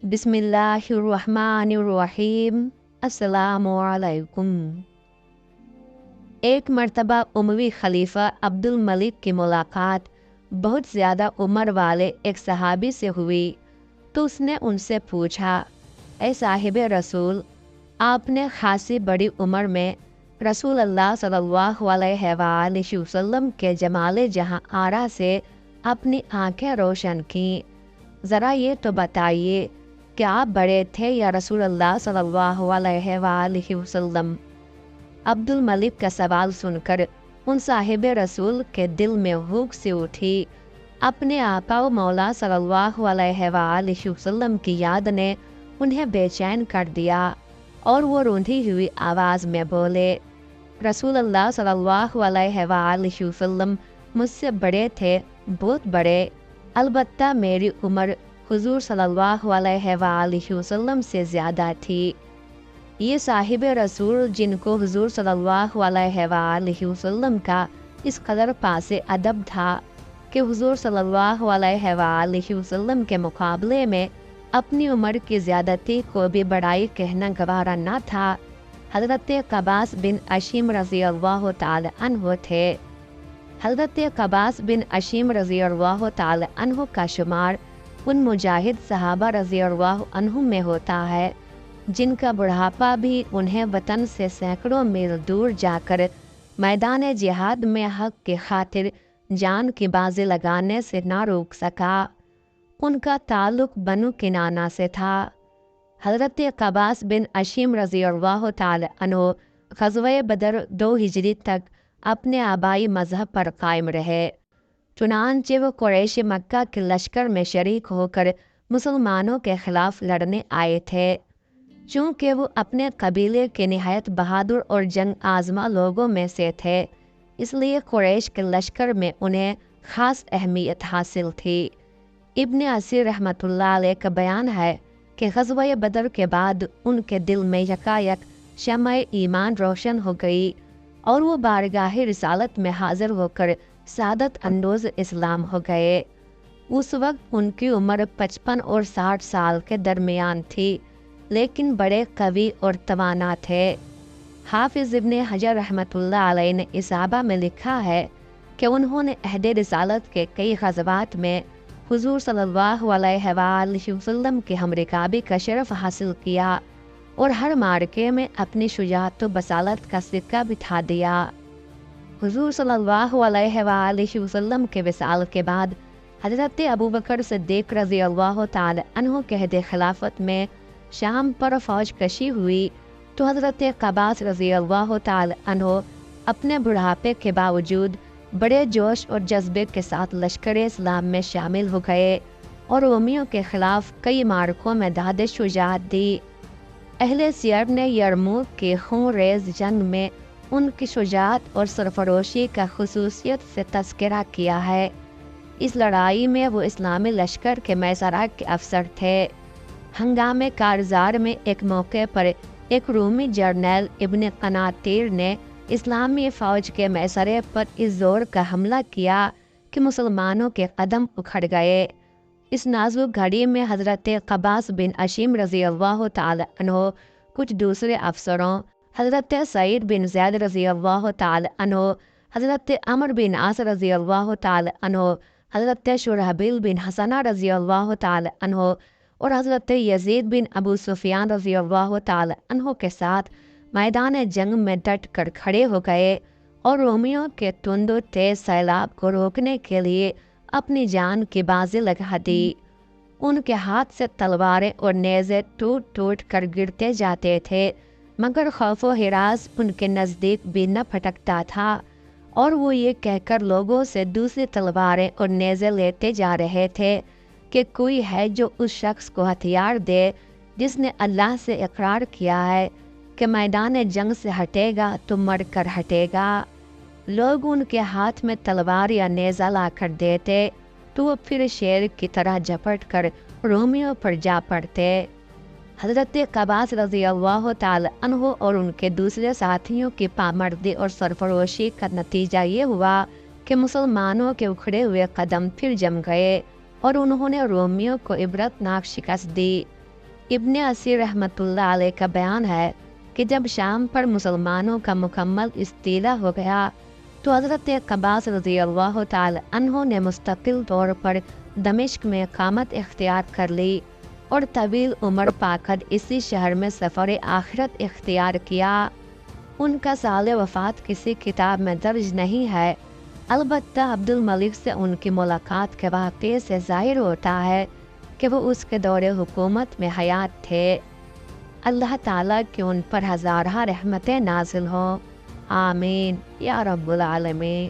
बिस्मिल्लाहिर्रहमानिर्रहीम। अस्सलामुअलैकुम। एक मर्तबा उमवी खलीफा अब्दुल मलिक की मुलाकात बहुत ज़्यादा उम्र वाले एक सहाबी से हुई तो उसने उनसे पूछा, ए साहिब रसूल, आपने खासी बड़ी उम्र में रसूल अल्लाह सल्लल्लाहु अलैहि वसल्लम के जमाले जहाँ आरा से अपनी आंखें रोशन की। ज़रा ये तो बताइए कि आप बड़े थे या रसूल अल्लाह सल्लल्लाहु अलैहि वसल्लम? अब्दुल मलिक का सवाल सुनकर उन साहिब रसूल के दिल में भूख सी उठी। अपने आका व मौला सल्लल्लाहु अलैहि वसल्लम की याद ने उन्हें बेचैन कर दिया और वो रूंधी हुई आवाज़ में बोले, रसूल अल्लाह सल्लल्लाहु अलैहि वसल्लम मुझसे बड़े थे, बहुत बड़े। अलबत्ता मेरी उम्र हुजूर सल्लल्लाहु अलैहि वसल्लम से ज़्यादा थी। ये साहिब रसूल जिनको हुजूर सल्लल्लाहु अलैहि वसल्लम का इस कदर पासे अदब था कि हुजूर सल्लल्लाहु अलैहि वसल्लम के मुकाबले में अपनी उम्र की ज़्यादती को भी बड़ाई कहना गवारा न था, हज़रत कबास बिन अशीम रज़ी अल्लाह तआला अन्हु थे। हज़रत कबास बिन अशीम रज़ी अल्लाह तआला अन्हु का शुमार उन मुजाहिद सहाबा रज़ी अल्लाह अन्हुम में होता है जिनका बुढ़ापा भी उन्हें वतन से सैकड़ों मील दूर जाकर मैदान जिहाद में हक की खातिर जान की बाजी लगाने से ना रोक सका। उनका ताल्लुक बनु किनाना से था। हज़रत कबास बिन अशीम रज़ी अल्लाह तआला अन्हु ग़ज़वे बदर 2 हिजरी तक अपने आबाई मज़हब पर कायम रहे। चुनांचे वो कुरैश मक्का के लश्कर में शरीक होकर मुसलमानों के खिलाफ लड़ने आए थे। चूँकि वो अपने कबीले के निहायत बहादुर और जंग आज़मा लोगों में से थे, इसलिए कुरैश के लश्कर में उन्हें ख़ास अहमियत हासिल थी। इब्न असीर रहमतुल्लाह अलैह का बयान है कि ग़ज़वा बदर के बाद उनके दिल में यकायक शम्अ ईमान रोशन हो गई और वो बारगाह रिसालत में हाजिर होकर सादत अंदोज़ इस्लाम हो गए। उस वक्त उनकी उम्र 55 और 60 साल के दरमियान थी, लेकिन बड़े कवि और तवाना थे। हाफिज़ इब्न हजर रहमतुल्लाह अलैह ने इसाबा में लिखा है कि उन्होंने अहद रिसालत के कई ग़ज़वात में हुजूर सल्लल्लाहु अलैहि वसल्लम के हमरिकाबी का शरफ़ हासिल किया और हर मार्के में अपनी शुजाअत व बसालत का सिक्का बिठा दिया। हुजूर सल्लल्लाहु अलैहि वसल्लम के विसाल के बाद हज़रत अबू बकर सिद्दीक़ रज़ी अल्लाह तआला अन्हु के अहद खिलाफत में शाम पर फ़ौज कशी हुई तो हज़रत कबास रज़ी अल्लाह तआला अन्हु अपने बुढ़ापे के बावजूद बड़े जोश और जज्बे के साथ लश्कर इस्लाम में शामिल हो गए और रोमियों के ख़िलाफ़ कई मार्कों में दाद शुजाअत दी। अहले सियर ने यरमूक के खून रेज़ जंग में उनकी शुजाअत और सरफरोशी का खुसूसियत से तज़किरा किया है। इस लड़ाई में वो इस्लामी लश्कर के मैसरा के अफसर थे। हंगामे कारज़ार में एक मौके पर एक रूमी जर्नल इब्न कनातीर ने इस्लामी फ़ौज के मैसरे पर इस ज़ोर का हमला किया कि मुसलमानों के कदम उखड़ गए। इस नाजुक घड़ी में हज़रत कबास बिन अशीम रज़ी अल्लाह तआला अन्हु कुछ दूसरे अफसरों हज़रत सईद बिन ज़ैद रज़ी अल्लाह तआला अन्हु, हज़रत अमर बिन आस रज़ी अल्लाह तआला अन्हु, हज़रत शुरहबिल बिन हसना रज़ी अल्लाह तआला अन्हु और हज़रत यजीद बिन अबू सुफियान रज़ी अल्लाह तआला अन्हु के साथ मैदान जंग में डट कर खड़े हो गए और रोमियों के तुंद तेज सैलाब को रोकने के लिए अपनी जान की बाजी लगा दी। उनके हाथ से तलवारें और नेज़े टूट टूट कर गिरते जाते थे, मगर खौफ व हिरास उनके नज़दीक भी न फटकता था और वो ये कहकर लोगों से दूसरी तलवारें और नेज़े लेते जा रहे थे कि कोई है जो उस शख्स को हथियार दे जिसने अल्लाह से इकरार किया है कि मैदान जंग से हटेगा तो मर कर हटेगा। लोग उनके हाथ में तलवार या नेज़ा ला कर देते तो वो फिर शेर की तरह झपट कर रोमियों पर जा पड़ते। हज़रत कबास रज़ी अल्लाह तआला अन्हु और उनके दूसरे साथियों की पामर्दी और सरफरोशी का नतीजा ये हुआ कि मुसलमानों के उखड़े हुए कदम फिर जम गए और उन्होंने रोमियों को इबरतनाक शिकस्त दी। ابن اسیر رحمۃ اللہ علیہ کا بیان ہے کہ جب شام پر مسلمانوں کا مکمل استیلا ہو گیا تو حضرت قباس رضی اللہ تعالی عنہ نے مستقل طور پر دمشق میں اقامت اختیار کر لی اور طویل عمر پا کر اسی شہر میں سفر آخرت اختیار کیا۔ ان کا سال وفات کسی کتاب میں درج نہیں ہے، البتہ عبد الملک سے ان کی ملاقات کے واقعے سے ظاہر ہوتا ہے کہ وہ اس کے دور حکومت میں حیات تھے۔ اللہ تعالیٰ کی ان پر ہزارہ رحمتیں نازل ہوں، آمین یا رب العالمین۔